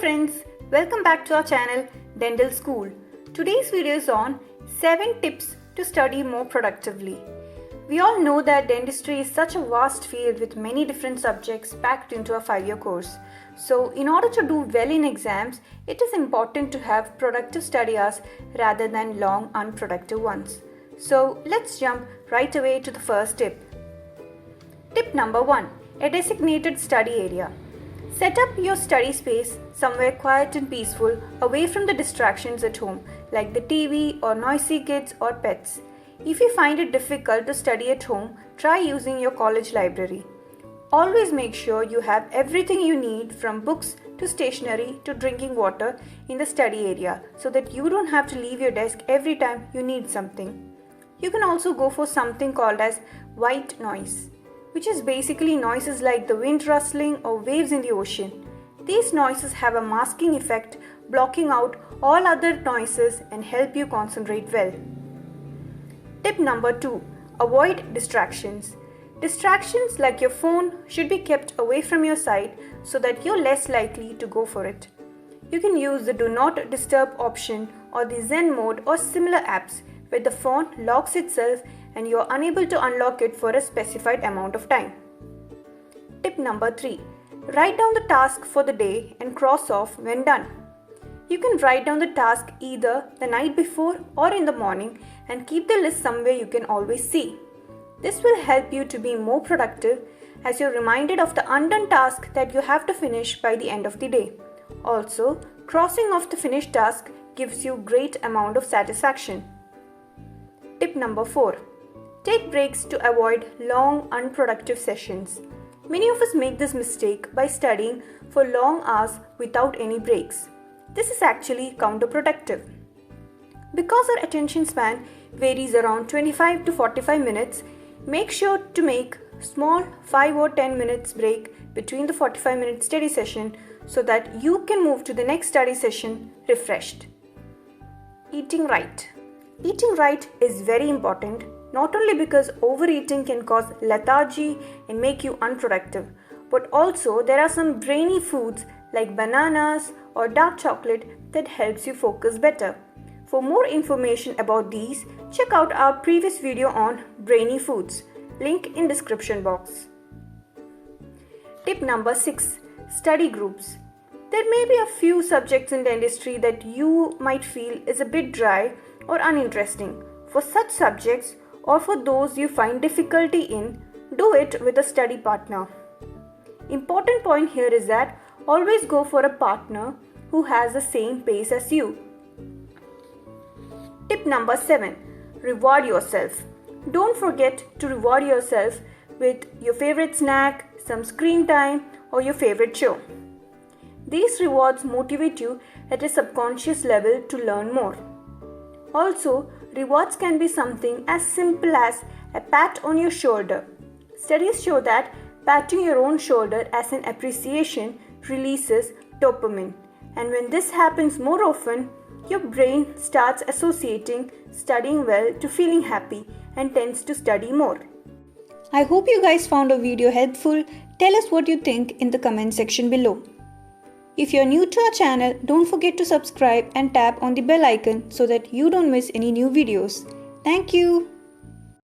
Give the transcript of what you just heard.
friends, welcome back to our channel Dental School. Today's video is on 7 tips to study more productively. We all know that dentistry is such a vast field with many different subjects packed into a 5-year course. So in order to do well in exams, it is important to have productive study hours rather than long unproductive ones. So let's jump right away to the first tip. Tip number 1. A designated study area. Set up your study space somewhere quiet and peaceful, away from the distractions at home like the TV or noisy kids or pets. If you find it difficult to study at home, try using your college library. Always make sure you have everything you need, from books to stationery to drinking water, in the study area so that you don't have to leave your desk every time you need something. You can also go for something called as white noise, which is basically noises like the wind rustling or waves in the ocean. These noises have a masking effect, blocking out all other noises and help you concentrate well. Tip number 2. Avoid distractions. Distractions like your phone should be kept away from your sight so that you're less likely to go for it. You can use the Do Not Disturb option or the Zen mode or similar apps where the phone locks itself and you are unable to unlock it for a specified amount of time. Tip number 3. Write down the task for the day and cross off when done. You can write down the task either the night before or in the morning and keep the list somewhere you can always see. This will help you to be more productive as you're reminded of the undone task that you have to finish by the end of the day. Also, crossing off the finished task gives you great amount of satisfaction. Tip number 4. Take breaks to avoid long, unproductive sessions. Many of us make this mistake by studying for long hours without any breaks. This is actually counterproductive. Because our attention span varies around 25 to 45 minutes, make sure to make small 5 or 10 minutes break between the 45-minute study session so that you can move to the next study session refreshed. Eating right. Eating right is very important, not only because overeating can cause lethargy and make you unproductive, but also there are some brainy foods like bananas or dark chocolate that helps you focus better. For more information about these, check out our previous video on brainy foods, link in description box. Tip number 6. Study groups. There may be a few subjects in dentistry that you might feel is a bit dry or uninteresting. For such subjects, or for those you find difficulty in, do it with a study partner. Important point here is that always go for a partner who has the same pace as you. Tip number 7. Reward yourself. Don't forget to reward yourself with your favorite snack, some screen time, or your favorite show. These rewards motivate you at a subconscious level to learn more. Also, rewards can be something as simple as a pat on your shoulder. Studies show that patting your own shoulder as an appreciation releases dopamine, and when this happens more often, your brain starts associating studying well to feeling happy and tends to study more. I hope you guys found our video helpful. Tell us what you think in the comment section below. If you're new to our channel, don't forget to subscribe and tap on the bell icon so that you don't miss any new videos. Thank you.